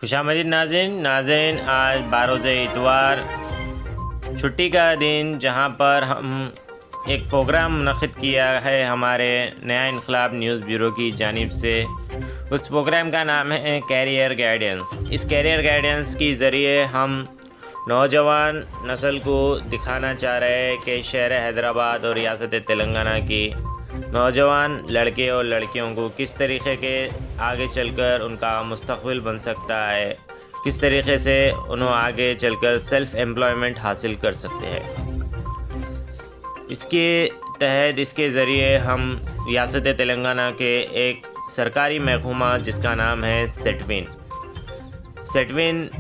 खुशामदीद नाज़रीन आज 12 इतवार छुट्टी का दिन, जहां पर हम एक प्रोग्राम मुनक़िद किया है हमारे नया इनकलाब न्यूज़ ब्यूरो की जानिब से। उस प्रोग्राम का नाम है कैरियर गाइडेंस। इस कैरियर गाइडेंस के ज़रिए हम नौजवान नस्ल को दिखाना चाह रहे हैं कि शहर हैदराबाद और रियासत तेलंगाना की नौजवान लड़के और लड़कियों को किस तरीके के आगे चलकर उनका मुस्तक़बिल बन सकता है, किस तरीके से उन्हें आगे चलकर सेल्फ़ एम्प्लॉयमेंट हासिल कर सकते हैं। इसके तहत इसके ज़रिए हम रियासत तेलंगाना के एक सरकारी महकमा जिसका नाम है सेटविन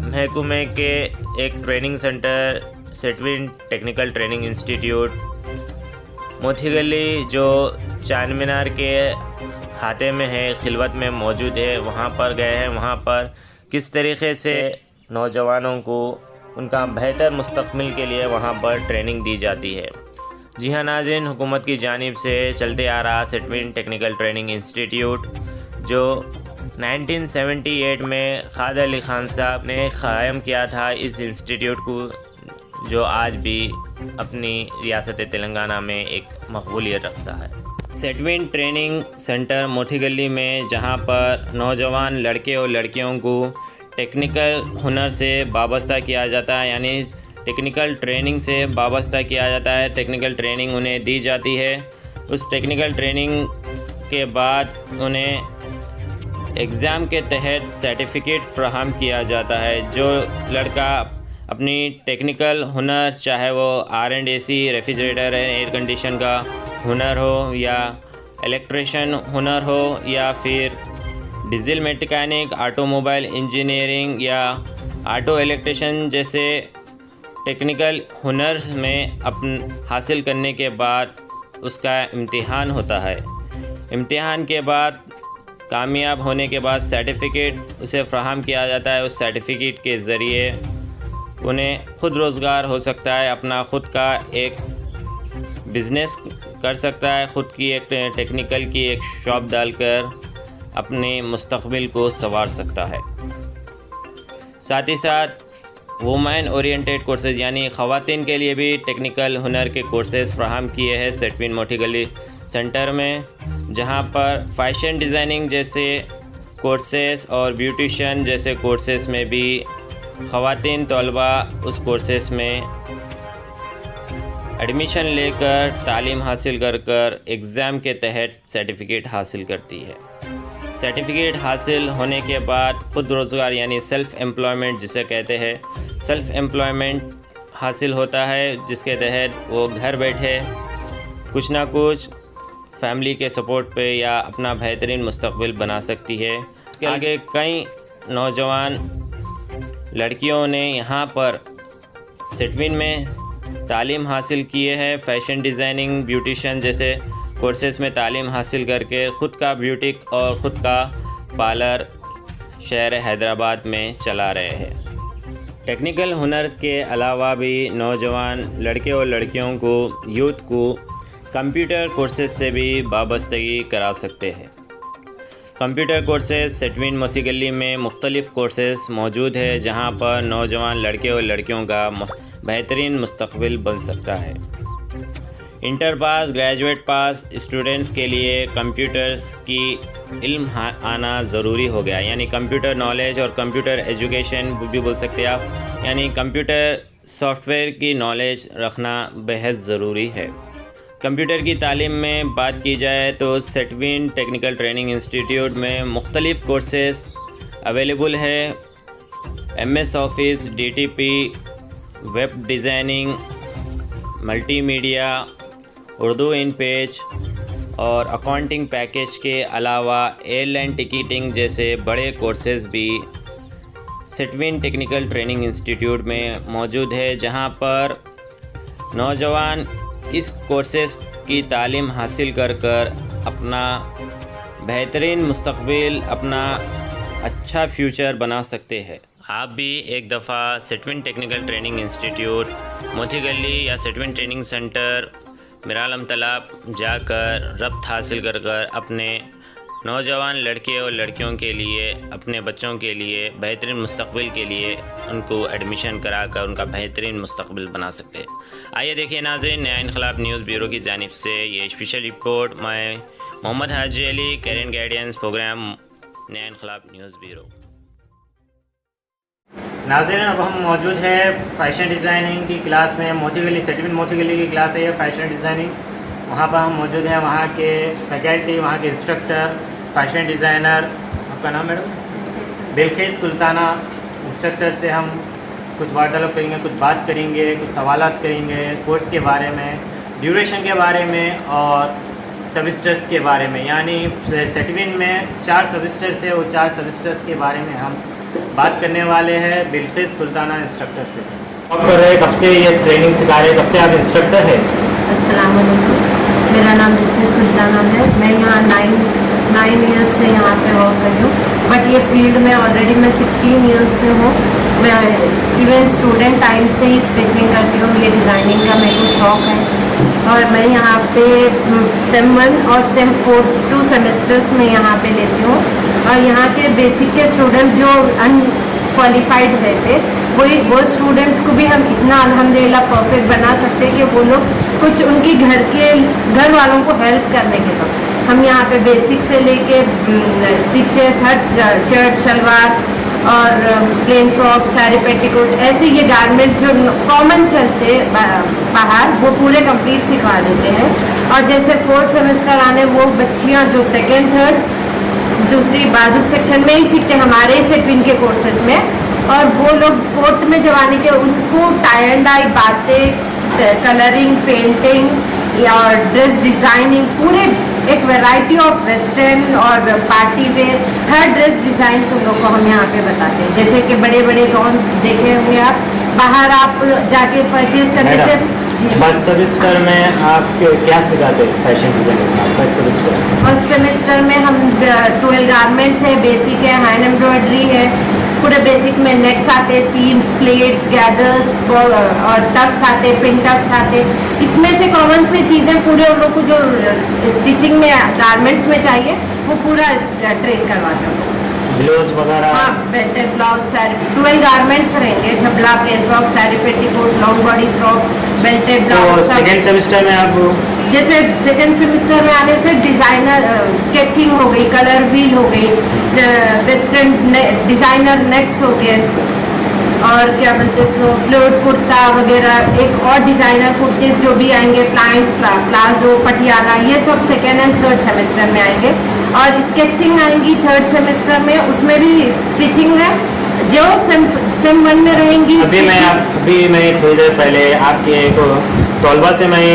महकमे के एक training centre SETWIN technical training institute Moti Gali जो चांद मीनार के खाते में है, खिलवत में मौजूद है, वहाँ पर गए हैं। वहाँ पर किस तरीके से नौजवानों को उनका बेहतर मुस्तक़बिल के लिए वहाँ पर ट्रेनिंग दी जाती है। जी हाँ नाज़रीन, हुकूमत की जानिब से चलते आ रहा सेटविन टेक्निकल ट्रेनिंग इंस्टीट्यूट जो 1978 में खादर अली खान साहब ने क़ायम किया था, इस इंस्टीट्यूट को जो आज भी अपनी रियासत तेलंगाना में एक मकबूलियत रखता है। सेटविन ट्रेनिंग सेंटर मोती गली में, जहां पर नौजवान लड़के और लड़कियों को टेक्निकल हुनर से वाबस्ता किया जाता है, यानी टेक्निकल ट्रेनिंग से वाबस्ता किया जाता है। टेक्निकल ट्रेनिंग उन्हें दी जाती है। उस टेक्निकल ट्रेनिंग के बाद उन्हें एग्ज़ाम के तहत सर्टिफिकेट फ्राहम किया जाता है। जो लड़का अपनी टेक्निकल हुनर, चाहे वो R&AC रेफ्रिजरेटर एयर कंडीशन का हुनर हो या इलेक्ट्रिशियन हुनर हो या फिर डीजल मैकेनिक, ऑटोमोबाइल इंजीनियरिंग या ऑटो इलेक्ट्रिशियन जैसे टेक्निकल हुनर में हासिल करने के बाद उसका इम्तिहान होता है। इम्तिहान के बाद कामयाब होने के बाद सर्टिफिकेट उसे फ्राहम किया जाता है। उस सर्टिफिकेट के ज़रिए उन्हें खुद रोज़गार हो सकता है, अपना ख़ुद का एक बिज़नेस कर सकता है, ख़ुद की एक टेक्निकल की एक शॉप डालकर अपने मुस्तक़बिल को संवार सकता है। साथ ही साथ वुमेन ओरिएंटेड कोर्सेज़ यानी ख़वातीन के लिए भी टेक्निकल हुनर के कोर्सेज़ फ्राहम किए हैं सेटविन मोती गली सेंटर में, जहां पर फैशन डिज़ाइनिंग जैसे कोर्सेज़ और ब्यूटिशियन जैसे कोर्सेज़ में भी ख़वातीन तलबा उस कोर्सेस में एडमिशन लेकर तालीम हासिल कर एग्ज़ाम के तहत सर्टिफिकेट हासिल करती है। सर्टिफिकेट हासिल होने के बाद खुद रोज़गार यानी सेल्फ़ एम्प्लॉयमेंट जिसे कहते हैं, सेल्फ़ एम्प्लॉयमेंट हासिल होता है, जिसके तहत वो घर बैठे कुछ ना कुछ फैमिली के सपोर्ट पे या अपना बेहतरीन मुस्तक़बिल बना सकती है। आगे कई नौजवान लड़कियों ने यहाँ पर सेटविन में तालीम हासिल किए है। फ़ैशन डिज़ाइनिंग, ब्यूटिशियन जैसे कोर्सेज़ में तालीम हासिल करके ख़ुद का ब्यूटिक और ख़ुद का पार्लर शहर हैदराबाद में चला रहे हैं। टेक्निकल हुनर के अलावा भी नौजवान लड़के और लड़कियों को, यूथ को कंप्यूटर कोर्सेज़ से भी वाबस्तगी करा सकते हैं। कंप्यूटर कोर्सेज़ सेटविन मोती गली में मुख्तलिफ़ कोर्सेज़ मौजूद है, जहां पर नौजवान लड़के और लड़कियों का बेहतरीन मुस्तक़बिल बन सकता है। इंटर पास, ग्रेजुएट पास स्टूडेंट्स के लिए कंप्यूटर्स की इल्म आना ज़रूरी हो गया, यानी कंप्यूटर नॉलेज और कंप्यूटर एजुकेशन भी बोल सकते हैं आप, यानी कंप्यूटर सॉफ्टवेयर की नॉलेज रखना बेहद ज़रूरी है। कंप्यूटर की तालीम में बात की जाए तो सेटविन टेक्निकल ट्रेनिंग इंस्टीट्यूट में मुख्तलिफ़ कोर्सेज़ अवेलेबल है। MS office, DTP, web designing, multimedia, Urdu इन पेज और अकाउंटिंग पैकेज के अलावा एयरलाइन टिकटिंग जैसे बड़े कोर्सेज़ भी सेटविन टेक्निकल ट्रेनिंग इंस्टीट्यूट में मौजूद है, जहां पर नौजवान इस कोर्सेज़ की तालीम हासिल कर अपना बेहतरीन मुस्तक़बिल, अपना अच्छा फ्यूचर बना सकते हैं। आप भी एक दफ़ा सेटविन टेक्निकल ट्रेनिंग इंस्टीट्यूट मोती गली या सेटविन ट्रेनिंग सेंटर मिरालम तालाब जाकर रब्त हासिल कर अपने नौजवान लड़के और लड़कियों के लिए, अपने बच्चों के लिए, बेहतरीन मुस्तकबिल के लिए उनको एडमिशन कराकर उनका बेहतरीन मुस्तकबिल बना सकते हैं। आइए देखिए नाज़रीन, नया इनकलाब न्यूज़ ब्यूरो की जानिब से ये स्पेशल रिपोर्ट। मैं Mohammad Haji Ali, career guidance programme, नया इनकलाब न्यूज़ ब्यूरो। नाज़रीन, अब हम मौजूद है फ़ैशन डिज़ाइनिंग की क्लास में। मोती गली, सेटविन मोती गली की क्लास है ये फ़ैशन डिज़ाइनिंग। वहाँ पर हम मौजूद हैं, वहाँ के फैकल्टी, वहाँ के इंस्ट्रक्टर, फ़ैशन डिज़ाइनर। आपका नाम मैडम? बिल्किस सुल्ताना। इंस्ट्रक्टर से हम कुछ वार्तालाप करेंगे, कुछ बात करेंगे, कुछ सवालात करेंगे कोर्स के बारे में, ड्यूरेशन के बारे में और सेमेस्टर्स के बारे में। यानी सेटविन में 4 सेमेस्टर्स है, वो 4 सेमेस्टर्स के बारे में हम बात करने वाले हैं बिल्किस सुल्ताना इंस्ट्रक्टर से। और कर रहे कब से ये ट्रेनिंग सिखा रहे, कब से आप इंस्ट्रक्टर है इसमें? अस्सलाम वालेकुम, मेरा नाम बिल्किस सुल्ताना है। मैं यहाँ 9 ईयर्स से यहाँ पे वर्क कर रही हूँ, बट ये फील्ड में ऑलरेडी मैं 16 ईयर्स से हूँ। मैं इवन स्टूडेंट टाइम से ही स्टिचिंग करती हूँ। ये डिज़ाइनिंग का मेरे को शौक़ है और मैं यहाँ पे सेम 1 और सेम 4 2 सेमेस्टर्स में यहाँ पे लेती हूँ। और यहाँ के बेसिक के स्टूडेंट्स जो अनक्वालिफाइड रहते, वो स्टूडेंट्स को भी हम इतना अल्हम्दुलिल्लाह परफेक्ट बना सकते हैं कि वो लोग कुछ उनकी घर वालों को हेल्प करने के लिए हम यहाँ पे बेसिक से लेके स्टिचेस, हर शर्ट शलवार और प्लेन फ्रॉक, साड़ी, पेटीकोट, ऐसे ये गारमेंट्स जो कॉमन चलते बाहर, वो पूरे कंप्लीट सिखा देते हैं। और जैसे 4th सेमेस्टर आने, वो बच्चियाँ जो 2nd 3rd दूसरी बाजुक सेक्शन में ही सीखते हैं हमारे सेटविन के कोर्सेज में, और वो लोग 4th में जब आने के उनको टाई एंड डाई बातें, कलरिंग, पेंटिंग या ड्रेस डिज़ाइनिंग, पूरे एक वैरायटी ऑफ वेस्टर्न और पार्टी वेयर हर ड्रेस डिज़ाइन उन लोग को हम यहाँ पे बताते हैं। जैसे कि बड़े बड़े गाउन्स देखे होंगे आप बाहर, आप जाके परचेज करने से। फर्स्ट सेमेस्टर में आप क्या सिखाते हैं फैशन डिज़ाइनिंग में? फर्स्ट सेमेस्टर में हम 12 गारमेंट्स है, बेसिक है, हैंड एम्ब्रॉयडरी है, पूरे बेसिक में नेक्स आते, सीम्स, प्लेट्स, गैदर्स और टक्स आते, पिन टक्स आते। इसमें से कॉमन से चीज़ें पूरे उन लोग को जो स्टिचिंग में गारमेंट्स में चाहिए वो पूरा ट्रेन करवाता हूँ। ब्लाउज वगैरह? हाँ, बेल्टेड ब्लाउज, साड़ी, 12 गारमेंट्स रहेंगे, झबला, plain frock, sari, petticoat, long body frock, belted blouse. Second semester में आप जैसे 2nd सेमेस्टर में आने से डिज़ाइनर स्केचिंग हो गई, कलर व्हील हो गई, वेस्टर्न डिज़ाइनर नेक्स हो गए, और क्या बोलते हैं फ्लोट कुर्ता वगैरह, एक और डिज़ाइनर कुर्तीस जो भी आएंगे, प्लाजो, पटियाला, ये सब 2nd and 3rd सेमेस्टर में आएंगे। और स्केचिंग आएंगी 3rd सेमेस्टर में, उसमें भी स्टिचिंग है जो सेम 1 में रहेंगी। अभी मैं थोड़ी देर पहले आपके एक तलबा से मैं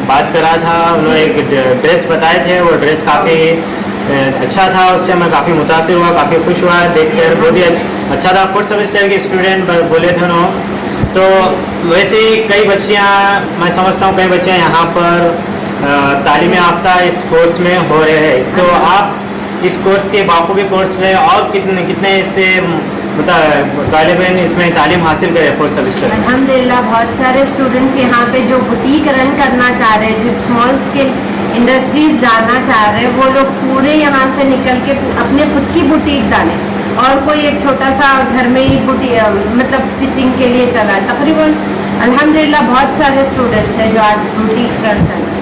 बात कर रहा था, उन्होंने एक ड्रेस बताए थे, वो ड्रेस काफ़ी अच्छा था, उससे मैं काफ़ी मुतासिर हुआ, काफ़ी खुश हुआ देखकर, बहुत ही अच्छा था। 4th सेमेस्टर के स्टूडेंट बोले थे उन्होंने। तो वैसे ही कई बच्चियाँ, मैं समझता हूँ कई बच्चियाँ यहाँ पर तालीम याफ्ता इस कोर्स में हो रहे हैं। तो आप इस कोर्स के बाखूबी कोर्स में और कितने इससे तालिब इसमें तालीम हासिल करें 4th सेमेस्टर? अल्हम्दुलिल्लाह बहुत सारे स्टूडेंट्स यहाँ पे जो बुटीक रन करना चाह रहे हैं, जो स्मॉल स्केल इंडस्ट्रीज डालना चाह रहे हैं, वो लोग पूरे यहाँ से निकल के अपने खुद की बुटीक डालें। और कोई एक छोटा सा घर में ही मतलब स्टिचिंग के लिए चला है। तकरीबन अल्हम्दुलिल्लाह बहुत सारे स्टूडेंट्स हैं जो आज बुटीक रन कर रहे हैं।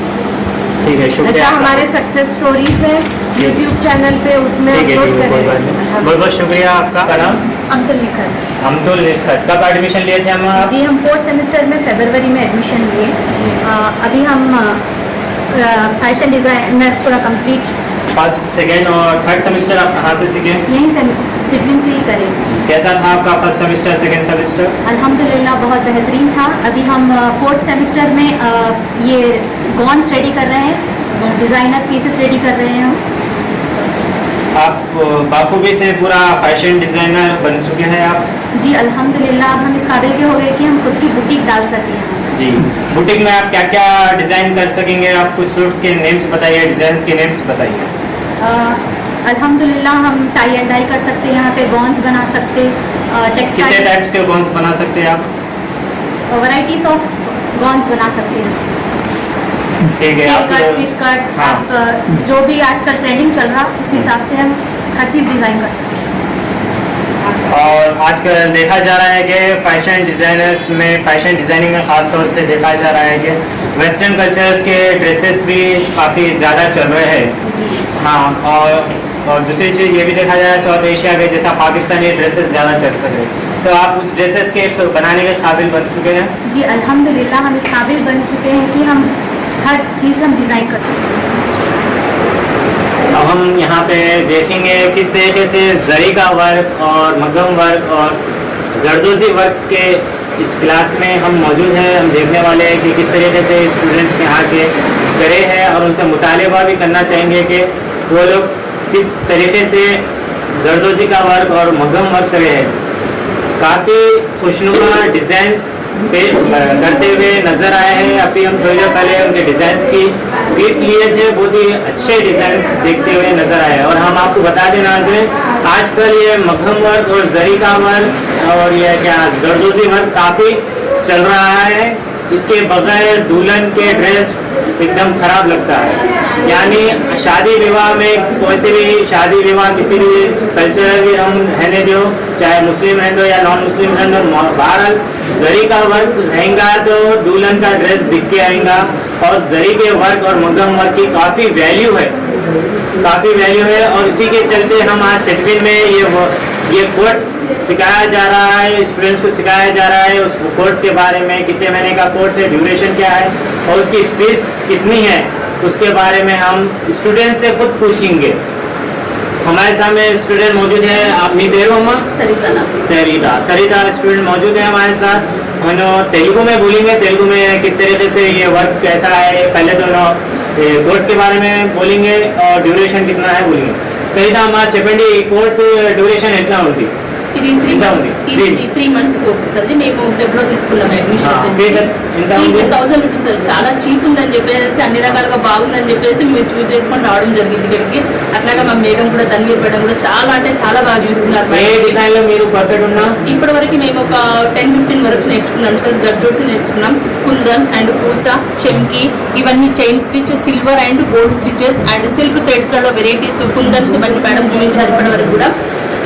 ठीक है, शुक्रिया। ऐसा हमारे सक्सेस स्टोरीज है यूट्यूब चैनल पे, उसमें अपलोड करेंगे। बहुत बहुत शुक्रिया। आपका नाम? अब्दुल निखत। अब्दुल निखत। कब एडमिशन लिए थे हम? जी, हम 4th सेमेस्टर में फरवरी में एडमिशन लिए। अभी हम फैशन डिज़ाइनर पूरा कंप्लीट 1st, 2nd और 3rd सेमेस्टर आप कहाँ से सीखे? यहीं से सेटविन से ही करें। कैसा था आपका 1st सेमेस्टर, 2nd सेमेस्टर? अल्हम्दुलिल्लाह बहुत बेहतरीन था। अभी हम 4th सेमेस्टर में ये गॉन्स रेडी कर रहे हैं, डिज़ाइनर पीसेस रेडी कर रहे हैं हम। आप बाखूबी से पूरा फैशन डिज़ाइनर बन चुके हैं आप? जी अल्हम्दुलिल्लाह, अब हम इस काबिल के हो गए कि हम खुद की बुटीक डाल सकें। जी, बुटीक में आप क्या क्या डिज़ाइन कर सकेंगे? आप कुछ सूट्स के नेम्स बताइए, डिज़ाइंस के नेम्स बताइए। अल्हम्दुलिल्लाह हम टाई एंड डाई कर सकते हैं, यहाँ पे गॉन्स बना सकते, टेक्सटाइल। कितने टाइप्स के गॉन्स बना सकते हैं आप? वैराइटीज़ ऑफ गॉन्स बना सकते हैं। ठीक है आप कट, फिश कट, हाँ। आप जो भी आजकल ट्रेंडिंग चल रहा उस हिसाब से हम हर चीज़ डिज़ाइन कर सकते हैं। और आजकल देखा जा रहा है कि फैशन डिज़ाइनर्स में फैशन डिज़ाइनिंग में ख़ास तौर से देखा जा रहा है कि वेस्टर्न कल्चर्स के ड्रेसेस भी काफ़ी ज़्यादा चल रहे हैं। हाँ, और दूसरी चीज़ ये भी देखा जा रहा है साउथ एशिया के जैसा पाकिस्तानी ड्रेसेस ज़्यादा चल सके, तो आप उस ड्रेसेस के बनाने के काबिल बन चुके हैं? जी अल्हम्दुलिल्लाह हम इस काबिल बन चुके हैं कि हम हर चीज़ हम डिज़ाइन करते हैं। अब हम यहाँ पे देखेंगे किस तरीके से जरी का वर्क और मगम वर्क और जरदोजी वर्क के इस क्लास में हम मौजूद हैं। हम देखने वाले हैं कि किस तरीके से स्टूडेंट्स यहाँ के करे हैं और उनसे मुतालिबा भी करना चाहेंगे कि वो लोग किस तरीके से जरदोजी का वर्क और मगम वर्क करे हैं। काफ़ी खुशनुमा डिज़ाइंस पे करते हुए नज़र आए हैं। अभी हम थोड़ी देर पहले उनके डिज़ाइंस की क्लिप लिए थे, बहुत ही अच्छे डिज़ाइंस देखते हुए नज़र आए। और हम आपको बता दें नाज़रीन, आजकल ये मगहम वर्क और जरी का वर्क और ये क्या जरदोजी वर्क काफ़ी चल रहा है। इसके बगैर दुल्हन के ड्रेस एकदम ख़राब लगता है। यानी शादी विवाह में कोई से भी शादी विवाह किसी भी कल्चरल भी हम रहने दो, चाहे मुस्लिम रहने दो या नॉन मुस्लिम रहने दो, बहरहाल जरी का वर्क रहेगा तो दुल्हन का ड्रेस दिख के आएगा। और जरी के वर्क और मगहम वर्क की काफ़ी वैल्यू है, काफ़ी वैल्यू है। और इसी के चलते हम आज सेटविन में ये कोर्स सिखाया जा रहा है, स्टूडेंट्स को सिखाया जा रहा है। उस कोर्स के बारे में कितने महीने का कोर्स है, ड्यूरेशन क्या है और उसकी फ़ीस कितनी है, उसके बारे में हम स्टूडेंट से खुद पूछेंगे। हमारे सामने स्टूडेंट मौजूद है। आप मी पेरू अम्मा? सरिता स्टूडेंट मौजूद है हमारे साथ। हम तेलुगु में बोलेंगे, तेलुगु में किस तरीके से ये वर्क कैसा है, पहले तो कोर्स के बारे में बोलेंगे और ड्यूरेशन कितना है बोलेंगे। सरिता अम्मा చెప్పండి, ఈ కోర్స్ డ్యూరేషన్ ఎట్లా ఉంది? ఇది 3 మంత్స్ కోర్స్ సార్. మేము ఫెబ్రవరిలో తీసుకున్నాం అడ్మిషన్ వచ్చేసి. ఫీజు ఎంత ఉంది? 1000 రూపీస్ సార్. చాలా చీప్ ఉందని చెప్పేసి అన్ని రకాలుగా బాగుందని చెప్పేసి మేము చూస్ చేసుకొని రావడం జరిగింది ఇక్కడికి. అట్లాగా మా మేడం కూడా తన్వీర్ మేడం కూడా చాలా అంటే చాలా బాగా చూస్తున్నారు. ఏ డిజైన్ లో మీరు పర్ఫెక్ట్ ఉన్నా? ఇప్పటి వరకు మేము ఒక 10-15 వరకు నేర్చుకున్నాం సార్. జర్దోసి నేర్చుకున్నాం, కుందన్ అండ్ పూసా, చెమ్కి, ఇవన్నీ chain stitch, silver and gold stitches and silk థ్రెడ్స్లలో వెరైటీస్, కుందన్స్ ఇవన్నీ మేడం చూపించారు ఇప్పటి వరకు కూడా.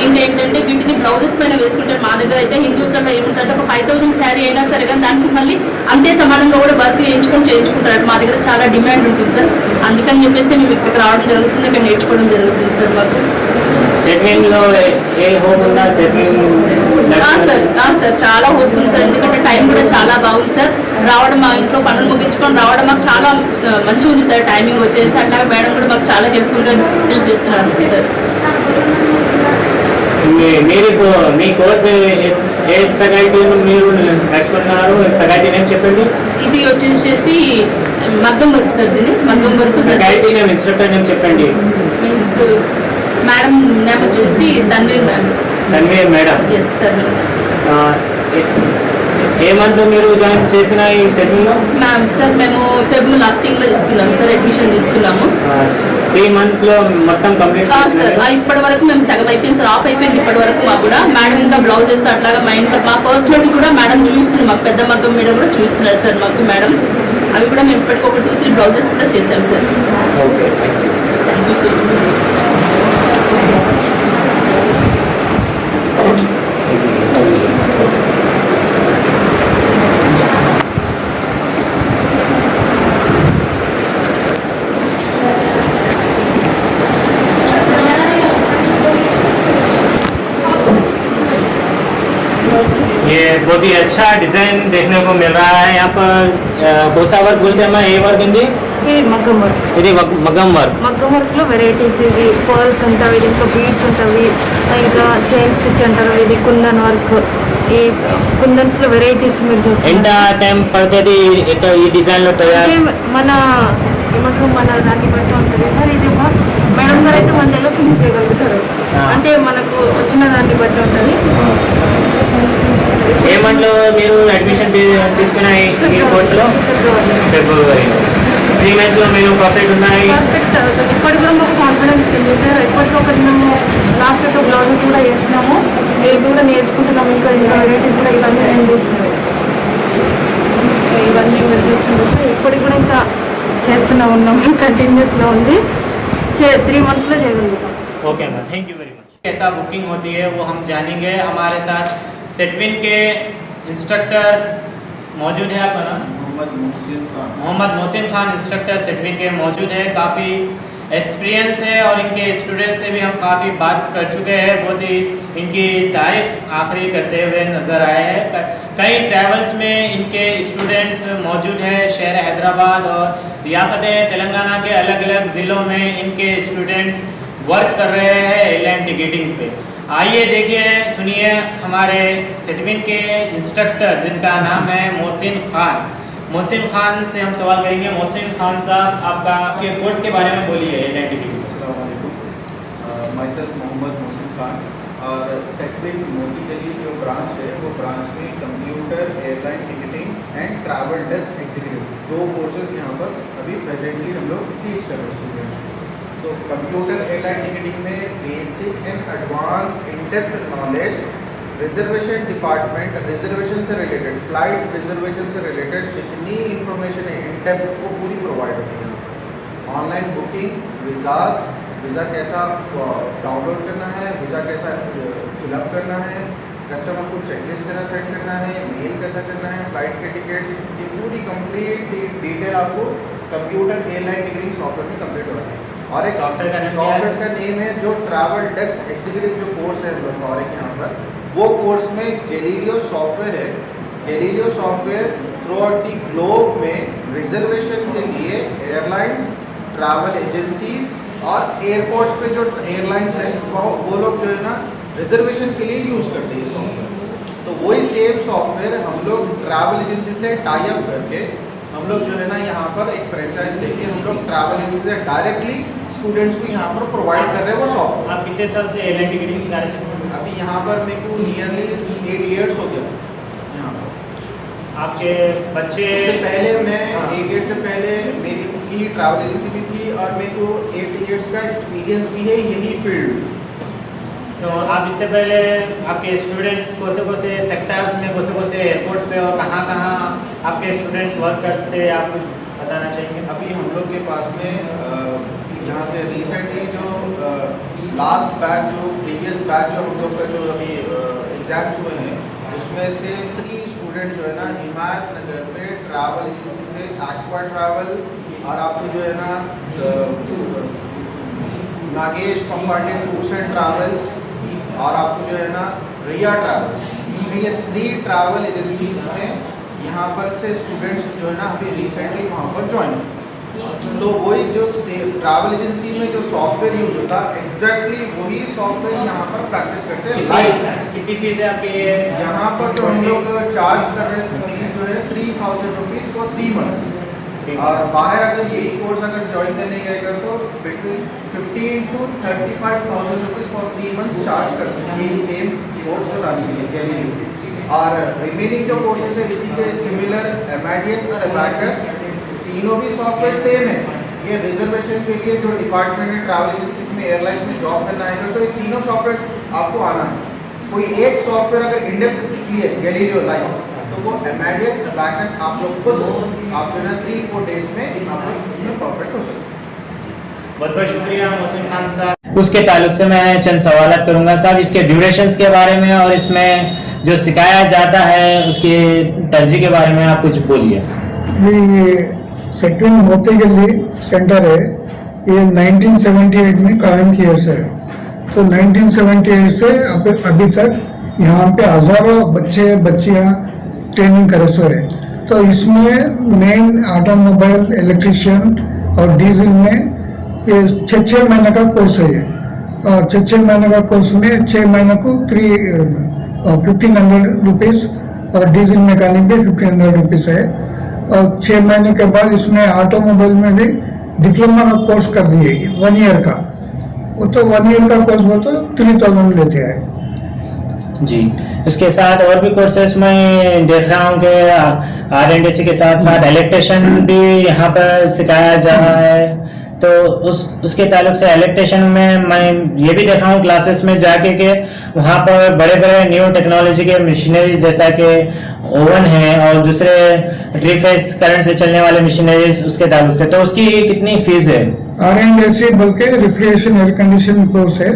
ఇంకా ఏంటంటే వీటిని బ్లౌజెస్ పైన వేసుకుంటారు. మా దగ్గర అయితే హిందూస్లో ఏముంటుందంటే ఒక 5000 శారీ అయినా సరే కానీ దానికి మళ్ళీ అంతే సమానంగా కూడా వర్క్ చేయించుకుంటారు. మా దగ్గర చాలా డిమాండ్ ఉంటుంది సార్. అందుకని చెప్పేసి మేము ఇక్కడికి రావడం జరుగుతుంది, ఇక్కడ నేర్చుకోవడం జరుగుతుంది సార్. మాకు సెట్విన్ లో ఏ హోప్ ఉందా? సెట్విన్ సార్ చాలా హోప్ ఉంది సార్. ఎందుకంటే టైం కూడా చాలా బాగుంది సార్. రావడం మా ఇంట్లో పనులు ముగించుకొని రావడం మాకు చాలా మంచిగా ఉంది సార్. టైమింగ్ వచ్చేసి అట్లాగే మేడం కూడా మాకు చాలా హెల్ప్ చేస్తున్నారు సార్. మీ కోర్స్ ఏ ఫ్యాకల్టీ మీరు నేర్చుకున్నారు? ఫ్యాకల్టీ నేమ్ చెప్పండి. ఇది వచ్చేసి మగ్గం వర్క్ సార్. దీన్ని మగ్గం work faculty name, instructor name చెప్పండి. మీన్స్ మేడం నేమ్ వచ్చేసి తన్వీర్ మేడం. ఎస్ తన్వీర్. ఏ మంత్ మీరు జాయిన్ చేసిన ఈ సెట్టింగ్లో? మ్యామ్ సార్ మేము ఫెబ్రవరి లాస్టింగ్లో తీసుకున్నాము సార్, అడ్మిషన్ తీసుకున్నాము. 3 monthsలో మొత్తం కంప్లీట్ సార్. ఇప్పటి వరకు మేము సగం అయిపోయింది సార్, ఆఫ్ అయిపోయింది ఇప్పటి వరకు. మాకు కూడా మేడం ఇంకా బ్లౌజెస్ అట్లాగా మా ఇంట్లో మా పర్సనల్ కూడా మేడం చూపిస్తున్నారు. మాకు పెద్ద మగ్గం మీద కూడా చూపిస్తున్నారు సార్ మాకు మేడం. అవి కూడా మేము ఇప్పటికి ఒక 2-3 బ్లౌజెస్ కూడా చేసాం sir. Okay, thank you so much sir. ये बहुत ही अच्छा डिज़ाइन देखने को मिल रहा है। यहाँ पर कोसा वर्क बोलते हैं, ये वर्क हिंदी ఇది మగ్గం వర్క్. ఇది మగ్గం వర్క్. మగ్గం వర్క్లో వెరైటీస్, ఇది పర్ల్స్ ఉంటుంది, ఇంకా బీడ్స్ ఉంటుంది, ఇంకా చైన్ స్టిచ్ అంటారు, ఇది కుందన్ వర్క్. ఈ కుందన్స్లో వెరైటీస్ మీరు ఎంత చూస్తారు. టైం పడుతుంది ఈ డిజైన్లో తయారు? మన దాన్ని బట్టి ఉంటుంది సార్. ఇది ఒక మేడం గారు అయితే 1 నెలలో ఫినిష్ చేయగలుగుతారు. అంటే మనకు వచ్చిన దాన్ని బట్టి ఉంటుంది. ఏ మంత్లో మీరు అడ్మిషన్ తీసుకున్న ఈ కోర్సులో? ఫిబ్రవరి. 3 monthsలో మీరు పర్ఫెక్ట్ ఉన్నాయి? పర్ఫెక్ట్ అవుతుంది. ఇప్పటికి కూడా మాకు కాన్ఫిడెన్స్ ఉంది సార్. ఇప్పటికొకటి మేము లాస్ట్ 2 బ్లౌజెస్ కూడా చేస్తున్నాము, ఇవి కూడా నేర్చుకుంటున్నాము. ఇంకా వెరైటీస్ కూడా ఇవన్నీ నేను తీసుకున్నాను. ఇవన్నీ మీరు చూస్తుండొచ్చు. ఇప్పటికి కూడా ఇంకా కంటిన్యూస్లో ఉంది 3 మంత్స్లో చేయగలుగుతాం. Okay ma'am, thank you very much. कैसा बुकिंग होती है वो हम जानेंगे. हमारे साथ सेटविन के इंस्ट्रक्टर मौजूद है. आपका नाम? मोहम्मद मोहसिन खान इंस्ट्रक्टर सेटविन के मौजूद है. काफ़ी एक्सपीरियंस है और इनके स्टूडेंट से भी हम काफ़ी बात कर चुके हैं. बहुत ही इनकी तारीफ आखिरी करते हुए नज़र आए हैं. कई ट्रैवल्स में इनके स्टूडेंट्स मौजूद हैं. शहर हैदराबाद और रियासत तेलंगाना के अलग अलग ज़िलों में इनके स्टूडेंट्स वर्क कर रहे हैं एयरलाइन टिकटिंग पे. आइए देखिए सुनिए हमारे सेटविन के इंस्ट्रक्टर जिनका नाम है मोहसिन खान. मोहसिन खान से हम सवाल करेंगे. मोहसिन खान साहब, आपका आपके कोर्स के बारे में बोलिए airline ticketing. Myself Mohammad Mohsin Khan और सेटविन मोती गली जो ब्रांच है वो ब्रांच में computer airline ticketing and travel desk executive 2 courses यहाँ पर अभी प्रेजेंटली हम लोग टीच कर रहे हैं स्टूडेंट्स को. तो कंप्यूटर एयरलाइन टिकटिंग में basic and advance in depth knowledge, reservation department, reservation से रिलेटेड, फ्लाइट रिजर्वेशन से रिलेटेड जितनी इंफॉर्मेशन है इन डेप्थ वो पूरी प्रोवाइड होती है. ऑनलाइन बुकिंग, वीज़ा कैसा डाउनलोड करना है, वीज़ा कैसा फिलअप करना है, कस्टमर को चेकलिस्ट कैसा सेंड करना है, मेल कैसा करना है, फ्लाइट के टिकट्स, ये पूरी कंप्लीट डिटेल आपको कंप्यूटर एयरलाइन टिकटिंग सॉफ्टवेयर में कंप्लीट होता है. और एक सॉफ्टवेयर का नेम है जो ट्रैवल डेस्क एग्जीक्यूटिव जो कोर्स है हम लोग का और एक यहाँ पर वो कोर्स में गैलीलियो सॉफ्टवेयर है. Galileo software through out the globe में रिजर्वेशन के लिए एयरलाइंस, ट्रैवल एजेंसीज और एयरपोर्ट्स पे जो एयरलाइंस हैं वो लोग जो है ना रिजर्वेशन के लिए यूज़ करते हैं सॉफ्टवेयर. तो वही सेम सॉफ्टवेयर हम लोग ट्रैवल एजेंसी से टाई अप करके हम लोग जो है ना यहाँ पर एक फ्रेंचाइज लेके हम लोग ट्रैवल एजेंसी से डायरेक्टली स्टूडेंट्स को यहाँ पर प्रोवाइड कर रहे हैं वो सॉफ्टवेयर. आप कितने साल से एयरलाइन टिकटिंग सिखा रहे हैं? अभी यहाँ पर मेरे को नियरली 8 years हो गया यहाँ पर. आपके बच्चे इससे पहले मैं 8 years से पहले मेरी की ट्रैवल एजेंसी भी थी और मेरे को 8 years का एक्सपीरियंस भी है यही फील्ड. तो आप इससे पहले आपके स्टूडेंट्स कौन से सेक्टर्स में, कौन से एयरपोर्ट्स पे और कहाँ आपके स्टूडेंट्स वर्क करते हैं, आप कुछ बताना चाहेंगे? अभी हम लोग के पास में यहाँ से रिसेंटली जो लास्ट बैच जो प्रीवियस बैच जो हम लोग का जो अभी एग्ज़ाम्स हुए हैं उसमें से 3 स्टूडेंट जो है ना हिमायत नगर पे ट्रैवल एजेंसी से एक्वा ट्रैवल और आपको जो है ना नागेश पंपाटी टूर्स एंड ट्रैवल्स और आपको जो है ना रिया ट्रैवल्स, ये 3 ट्रैवल एजेंसीज में यहाँ पर से स्टूडेंट्स जो है ना अभी रिसेंटली वहाँ पर ज्वाइन. तो वही जो ट्रैवल एजेंसी में जो सॉफ्टवेयर यूज़ होता है एग्जैक्टली वही सॉफ्टवेयर यहाँ पर प्रैक्टिस करते हैं लाइव. कितनी फीस है आपके? यहाँ पर जो हम लोग चार्ज कर रहे हैं फीस जो है 3000 रुपीज़ फॉर 3 months. और बाहर अगर यही कोर्स अगर ज्वाइन करने गए अगर तो between 15 to 35,000 rupees for 3 months charge करते हैं यही सेम कोर्स बताने के लिए गैलीलियो. और रिमेनिंग जो कोर्सेज है इसी के सिमिलर एमआईडीएस और एबैकस तीनों भी सॉफ्टवेयर सेम है. ये रिजर्वेशन के लिए जो डिपार्टमेंट है ट्रैवल एजेंसीज में एयरलाइंस में जॉब करना है तो ये तीनों सॉफ्टवेयर आपको आना है. कोई एक सॉफ्टवेयर अगर इंडेप्थ सीख लिए गैलीलियो लाइव तो वो एमआईडीएस एबैकस आप लोग खुद आप जो है 3-4 days में आप लोग उसमें परफेक्ट हो सकते हैं. बहुत बहुत शुक्रिया मोहसिन खान साहब. उसके ताल्लुक से मैं चंद सवाल करूंगा साहब, इसके ड्यूरेशंस के बारे में और इसमें जो सिखाया जाता है उसकी तरजीह के बारे में आप कुछ बोलिए. ये सेटविन मोती गली सेंटर है, ये 1978 में कायम किया से है. तो 1978 से अभी तक यहाँ पे हज़ारों बच्चे बच्चियाँ ट्रेनिंग करे सो है. तो इसमें मेन ऑटोमोबाइल, इलेक्ट्रिशियन और डीजल में ये 6 महीने का कोर्स है. ये 6 महीने का कोर्स में 6 महीने को 1500 रुपीज़ और डीजल मैकेनिक भी 1500 रुपीज़ है. और 6 महीने के बाद इसमें ऑटोमोबाइल में भी डिप्लोमा का कोर्स कर दिए 1 year का. वो तो 1 year का कोर्स बोलते 3000 लेते हैं जी. इसके साथ और भी कोर्सेस में देख रहा हूँ कि RNDC के साथ साथ इलेक्ट्रिशियन भी यहाँ पर सिखाया जा रहा है. तो उसके ताल्लुक से इलेक्ट्रिशियन में मैं ये भी देखा हूँ क्लासेस में जाके कि वहाँ पर बड़े बड़े न्यू टेक्नोलॉजी के मशीनरीज जैसा कि ओवन है और दूसरे 3 फेज करंट से चलने वाले मशीनरीज उसके ताल्लुक से, तो उसकी कितनी फीस है? R&D बोल के रेफ्रिजरेशन एयर कंडीशन कोर्स है,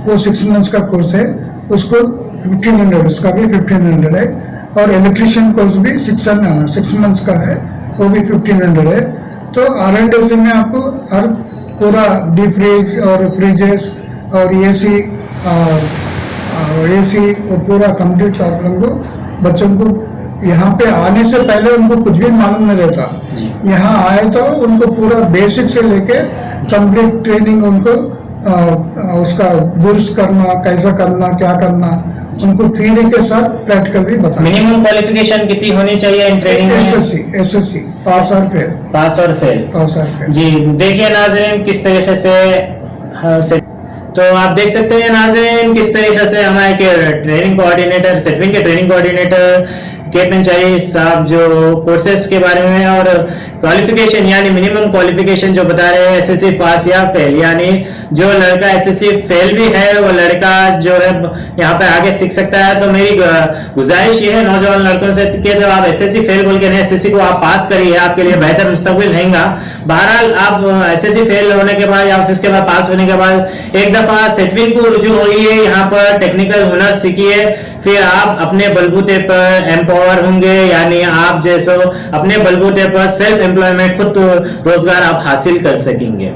वो 6 मंथ्स का कोर्स है, उसको 1500, उसका भी 1500 है। और इलेक्ट्रिशियन कोर्स भी 6 मंथ्स का है, वो भी 1500 है। तो R&D में आपको हर पूरा डीप फ्रीज और फ्रिजेस और एसी वो पूरा कंप्लीट आप लोगों को बच्चों को यहाँ पे आने से पहले उनको कुछ भी मालूम नहीं रहता। यहाँ आए तो उनको पूरा बेसिक से लेके कंप्लीट ट्रेनिंग उनको उसका दुरुस्त करना, कैसा करना, क्या करना, उनको थ्योरी के साथ प्रैक्टिकल भी बताना। मिनिमम क्वालिफिकेशन कितनी होनी चाहिए इन ट्रेनिंग में? एसएससी पास और फेल। पास और फेल। जी देखिए नाज़रीन किस तरीके से तो आप देख सकते हैं नाज़रीन किस तरीके से हमारे ट्रेनिंग कोऑर्डिनेटर, सेटविन के ट्रेनिंग कोऑर्डिनेटर केपन चाहिए साहब जो कोर्सेज के बारे में और क्वालिफिकेशन यानी मिनिमम क्वालिफिकेशन जो बता रहे हैं एसएससी पास या फेल, यानी जो लड़का एसएससी फेल भी है वो लड़का जो है यहाँ पे आगे सीख सकता है। तो मेरी गुजारिश ये है नौजवान लड़कों से कि तो आप एसएससी फेल बोल के नहीं, एसएससी को आप पास करिए, आपके लिए बेहतर मुस्तकबिल रहेगा। बहरहाल आप एसएससी फेल होने के बाद या उसके बाद पास होने के बाद एक दफा सेटविन को रुजू होइए, यहाँ पर टेक्निकल हुनर सीखिए, फिर आप अपने बलबूते पर एम्पावर होंगे, यानी आप जैसो अपने बलबूते पर सेल्फ एम्प्लॉयमेंट, खुद रोजगार आप हासिल कर सकेंगे।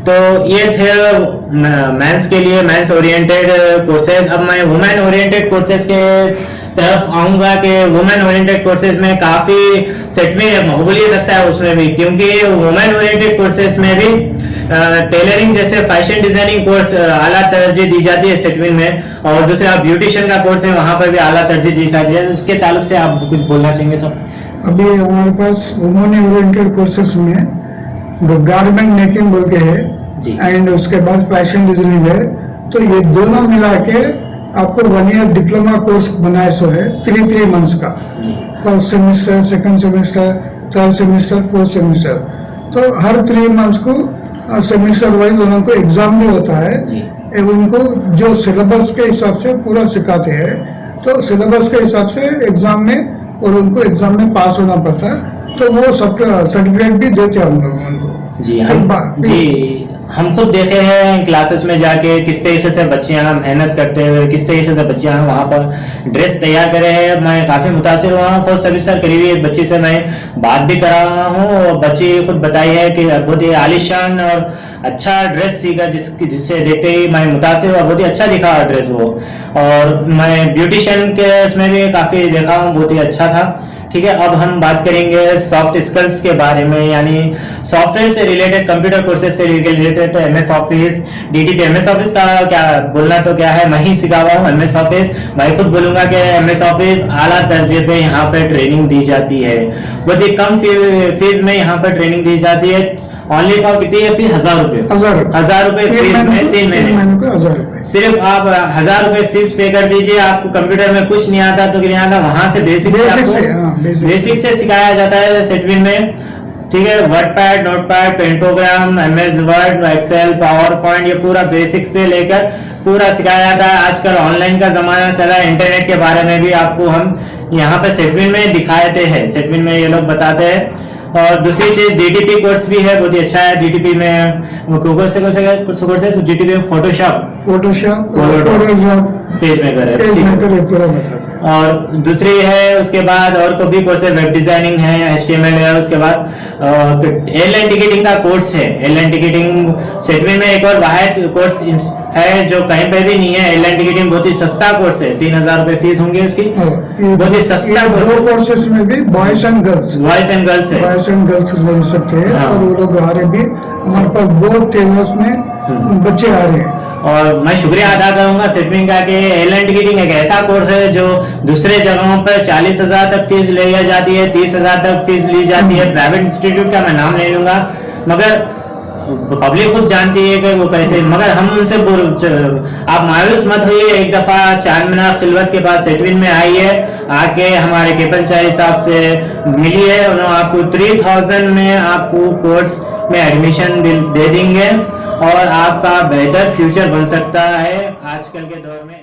तो ये थे मेंस के लिए मेंस ओरिएंटेड कोर्सेज। अब मैं वुमेन ओरिएंटेड कोर्सेज के तरफ आऊंगा कि वुमेन ओरिएंटेड कोर्सेज में काफी सेटविन मकबूलियत रखता है उसमें भी, क्योंकि वुमेन ओरिएंटेड कोर्सेज में भी टेलरिंग जैसे फैशन डिजाइनिंग कोर्स आला तरजीह दी जाती है सेटविन में, और दूसरा ब्यूटिशियन का कोर्स है वहां पर भी आला तरजीह दी जाती है। उसके ताल्लुक से आप कुछ बोलना चाहेंगे सब? अभी हमारे पास वुमेन ओरिएंटेड कोर्सेज में गारमेंट मेकिंग बोल के है एंड उसके बाद फैशन डिजाइनिंग है। तो ये दोनों मिला के आपको 1 ईयर डिप्लोमा कोर्स बनाए सो है 3 मंथ्स का, first semester, second semester, third semester, fourth semester. तो हर 3 मंथ्स को सेमेस्टर वाइज उनको एग्जाम भी होता है, उनको जो सिलेबस के हिसाब से पूरा सिखाते हैं। तो सिलेबस के हिसाब से एग्जाम में और उनको एग्जाम में पास होना पड़ता है, तो वो सर्टिफिकेट भी देते हैं हम लोग उनको। हम खुद देखे हैं क्लासेस में जाके किस तरीके से बच्चियां मेहनत करते हुए, किस तरीके से बच्चियां वहाँ पर ड्रेस तैयार करे हैं। मैं काफ़ी मुतासिर हुआ हूँ। फर्स्ट सेमेस्टर करीबी एक बच्ची से मैं बात भी करा रहा हूँ और बच्ची खुद बताई है कि बहुत ही आलिशान और अच्छा ड्रेस सीखा, जिससे देखते ही मैं मुतासिर हुआ, बहुत ही अच्छा दिखा ड्रेस वो। और मैं ब्यूटिशियन के उसमें भी काफ़ी देखा हूँ, बहुत ही अच्छा था। ठीक है, अब हम बात करेंगे सॉफ्ट स्किल्स के बारे में, यानी सॉफ्टवेयर से रिलेटेड, कंप्यूटर कोर्सेज से रिलेटेड। तो MS office, DTP, MS office का क्या बोलना तो क्या है, मैं ही सिखा हुआ हूँ एमएस ऑफिस। मैं खुद बोलूंगा कि एमएस ऑफिस आला दर्जे पे यहाँ पे ट्रेनिंग दी जाती है, बहुत ही कम फीस में यहाँ पर ट्रेनिंग दी जाती है। ओनली फॉर कितनी है फीस? 1000 रुपए। 1000 रुपए फीस में 3 महीने। सिर्फ आप 1000 रुपए फीस पे कर दीजिए। आपको कंप्यूटर में कुछ नहीं आता तो नहीं आता, वहां से बेसिक से सिखाया जाता है सेटविन में। ठीक है, वर्ड पैड, नोट पैड, पेंटोग्राम, MS word, excel, PowerPoint, ये पूरा बेसिक से लेकर पूरा सिखाया जाता है। आजकल ऑनलाइन का जमाना चला है, इंटरनेट के बारे में भी आपको हम यहाँ पे सेटविन में दिखाते हैं, सेटविन में ये लोग बताते हैं। और दूसरी चीज डीटीपी कोर्स भी है, बहुत ही अच्छा है। डीटीपी में डीटीपी में फोटोशॉप पेज मेकर है। और दूसरी है उसके बाद और को भी कोर्स है, वेब डिजाइनिंग है, HTML है। उसके बाद एयरलाइन टिकटिंग का कोर्स है। एयरलाइन टिकटिंग सेटविन में एक और वाहिद कोर्स है जो कहीं पे भी नहीं है। एयरलाइन टिकटिंग बहुत ही सस्ता कोर्स है, 3000 रुपए फीस होंगे उसकी, बहुत ही सस्ता कोर्स। दो कोर्सेस में भी बॉयज एंड गर्ल्स है, बॉयज एंड गर्ल्स ले सकते हैं। और वो लोग आ रहे भी, हमारे पास बहुत टेलर्स में बच्चे आ रहे हैं। और मैं शुक्रिया अदा करूंगा सेटविन का कि एयरलाइन टिकटिंग एक ऐसा कोर्स है जो दूसरे जगहों पर 40,000 तक फीस ली जाती है, 30,000 तक फीस ली जाती है। प्राइवेट इंस्टीट्यूट का मैं नाम ले लूंगा, मगर पब्लिक खुद जानती है कि वो कैसे, मगर हम उनसे आप मायूस मत होइए। एक दफ़ा चार मीनार खिलवत के पास सेटविन में आइए, आके हमारे केपनचारी साहब से मिलिए, उन्होंने आपको 3000 में आपको कोर्स में एडमिशन दे देंगे और आपका बेहतर फ्यूचर बन सकता है आजकल के दौर में।